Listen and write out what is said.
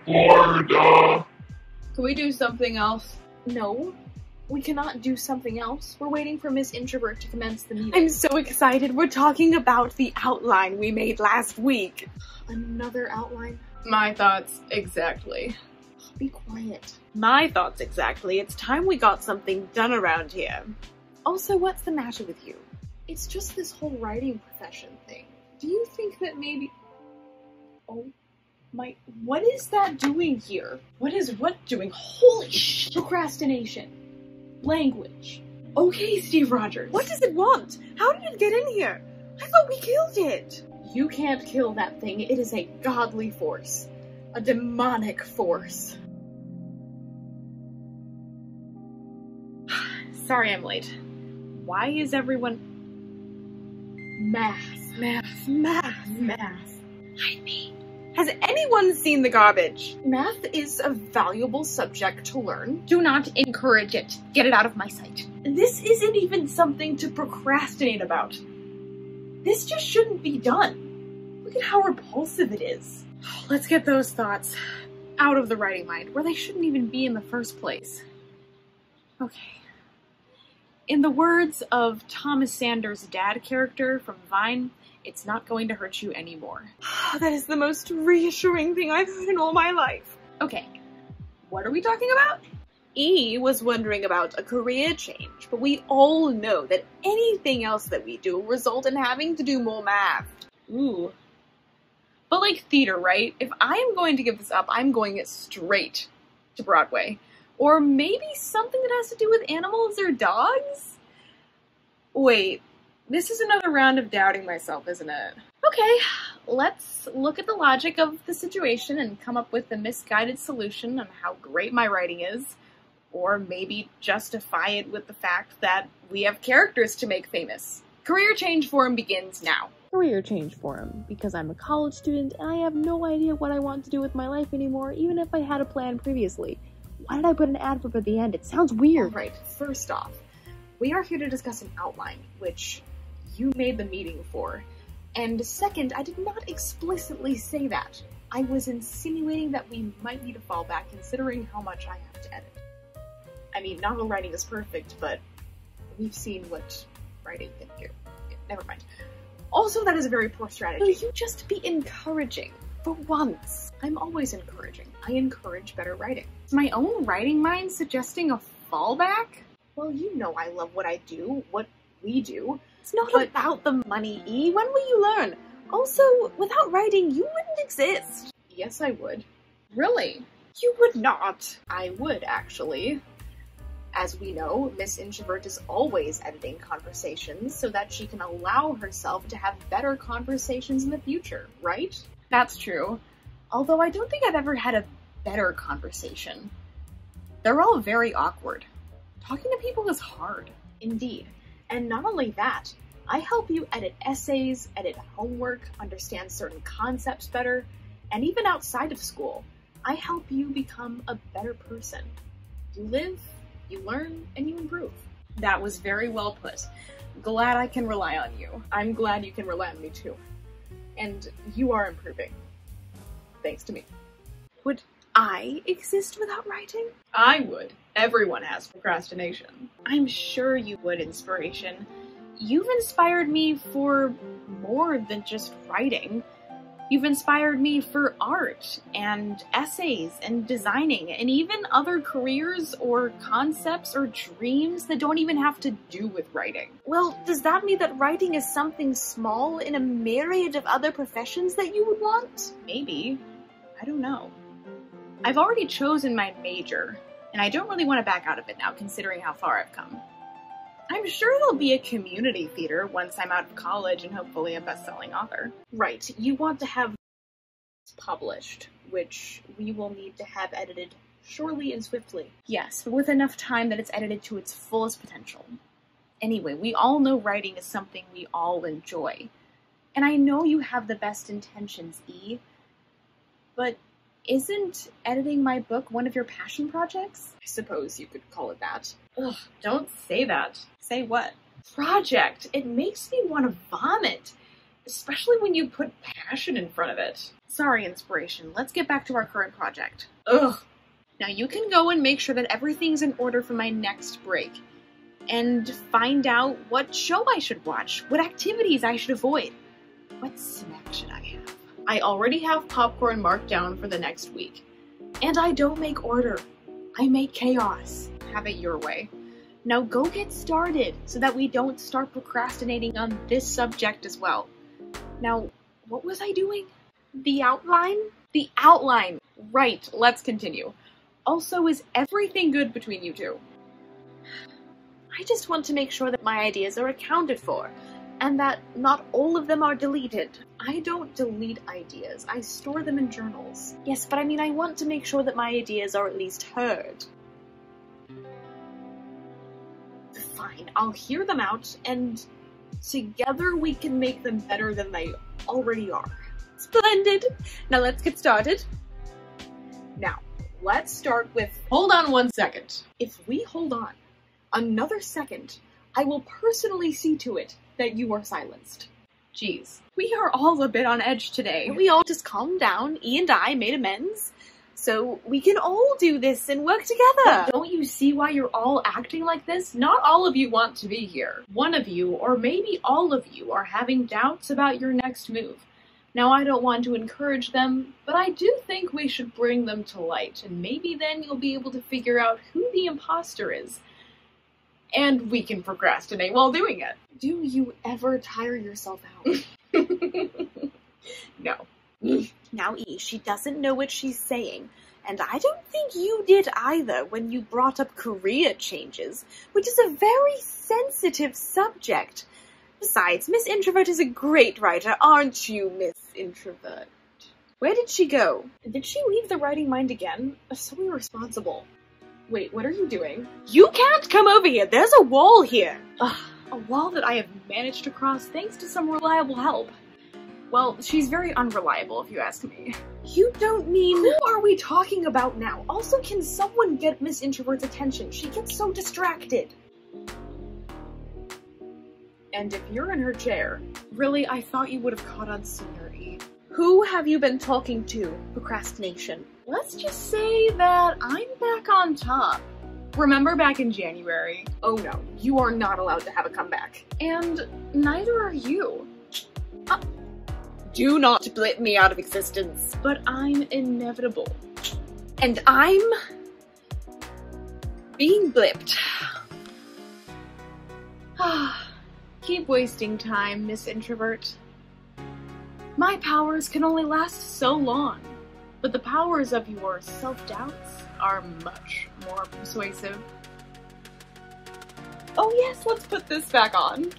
Florida. Can we do something else? No, we cannot do something else. We're waiting for Miss Introvert to commence the meeting. I'm so excited. We're talking about the outline we made last week. Another outline? My thoughts exactly. Be quiet. My thoughts exactly. It's time we got something done around here. Also, what's the matter with you? It's just this whole writing profession thing. Do you think that maybe... Oh, what is that doing here? What is what doing? Holy shit! Procrastination. Language. Okay, Steve Rogers. What does it want? How did it get in here? I thought we killed it. You can't kill that thing. It is a godly force. A demonic force. Sorry I'm late. Why is everyone... Math. Hide me. Has anyone seen the garbage? Math is a valuable subject to learn. Do not encourage it. Get it out of my sight. This isn't even something to procrastinate about. This just shouldn't be done. Look at how repulsive it is. Let's get those thoughts out of the writing mind, where they shouldn't even be in the first place. Okay. In the words of Thomas Sanders' dad character from Vine, it's not going to hurt you anymore. That is the most reassuring thing I've heard in all my life. Okay, what are we talking about? E was wondering about a career change, but we all know that anything else that we do will result in having to do more math. Ooh. But like theater, right? If I am going to give this up, I'm going it straight to Broadway. Or maybe something that has to do with animals or dogs? Wait, this is another round of doubting myself, isn't it? Okay, let's look at the logic of the situation and come up with a misguided solution on how great my writing is. Or maybe justify it with the fact that we have characters to make famous. Career change forum begins now. Career change forum, because I'm a college student and I have no idea what I want to do with my life anymore, even if I had a plan previously. Why did I put an adverb at the end? It sounds weird. Alright, first off, we are here to discuss an outline, which you made the meeting for. And second, I did not explicitly say that. I was insinuating that we might need a fallback considering how much I have to edit. I mean, not all writing is perfect, but we've seen what writing can do. Yeah, never mind. Also, that is a very poor strategy. Will you just be encouraging? For once. I'm always encouraging. I encourage better writing. Is my own writing mind suggesting a fallback? Well, you know I love what I do, what we do. It's not about the money, E. When will you learn? Also, without writing, you wouldn't exist. Yes, I would. Really? You would not. I would, actually. As we know, Miss Introvert is always editing conversations so that she can allow herself to have better conversations in the future, right? That's true. Although I don't think I've ever had a better conversation. They're all very awkward. Talking to people is hard. Indeed. And not only that, I help you edit essays, edit homework, understand certain concepts better, and even outside of school, I help you become a better person. You live, you learn, and you improve. That was very well put. Glad I can rely on you. I'm glad you can rely on me too. And you are improving. Thanks to me. Would I exist without writing? I would. Everyone has procrastination. I'm sure you would, Inspiration. You've inspired me for more than just writing. You've inspired me for art and essays and designing and even other careers or concepts or dreams that don't even have to do with writing. Well, does that mean that writing is something small in a myriad of other professions that you would want? Maybe. I don't know. I've already chosen my major, and I don't really want to back out of it now considering how far I've come. I'm sure there'll be a community theater once I'm out of college and hopefully a best-selling author. Right, you want to have published, which we will need to have edited surely and swiftly. Yes, but with enough time that it's edited to its fullest potential. Anyway, we all know writing is something we all enjoy. And I know you have the best intentions, E, but isn't editing my book one of your passion projects? I suppose you could call it that. Ugh, don't say that. Say what? Project! It makes me want to vomit. especially when you put passion in front of it. Sorry, Inspiration. Let's get back to our current project. Ugh. Now you can go and make sure that everything's in order for my next break. And find out what show I should watch, what activities I should avoid. What snack should I have? I already have popcorn marked down for the next week. And I don't make order. I make chaos. Have it your way. Now go get started so that we don't start procrastinating on this subject as well. Now, what was I doing? The outline? The outline. Right, let's continue. Also, is everything good between you two? I just want to make sure that my ideas are accounted for, and that not all of them are deleted. I don't delete ideas. I store them in journals. Yes, but I mean, I want to make sure that my ideas are at least heard. Fine, I'll hear them out, and together we can make them better than they already are. Splendid! Now let's get started. Now, let's start with, Hold on 1 second. if we hold on another second, I will personally see to it that you are silenced. Jeez. We are all a bit on edge today. Can we all just calm down? E and I made amends, so we can all do this and work together. Don't you see why you're all acting like this? Not all of you want to be here. One of you, or maybe all of you, are having doubts about your next move. Now, I don't want to encourage them, but I do think we should bring them to light, and maybe then you'll be able to figure out who the imposter is. And we can procrastinate while doing it. Do you ever tire yourself out? No. Now, E, she doesn't know what she's saying, and I don't think you did either when you brought up career changes, which is a very sensitive subject. Besides, Miss Introvert is a great writer, aren't you, Miss Introvert? Where did she go? Did she leave the writing mind again? So irresponsible. Wait, what are you doing? You can't come over here, there's a wall here! Ugh, a wall that I have managed to cross thanks to some reliable help. Well, she's very unreliable, if you ask me. You don't mean— Who are we talking about now? Also, can someone get Miss Introvert's attention? She gets so distracted. And if you're in her chair, really, I thought you would have caught on sooner, Eve. Who have you been talking to, Procrastination? Let's just say that I'm back on top. Remember back in January? Oh no, you are not allowed to have a comeback. And neither are you. Do not blip me out of existence. But I'm inevitable. And I'm being blipped. Keep wasting time, Miss Introvert. My powers can only last so long, but the powers of your self-doubts are much more persuasive. Oh yes, let's put this back on.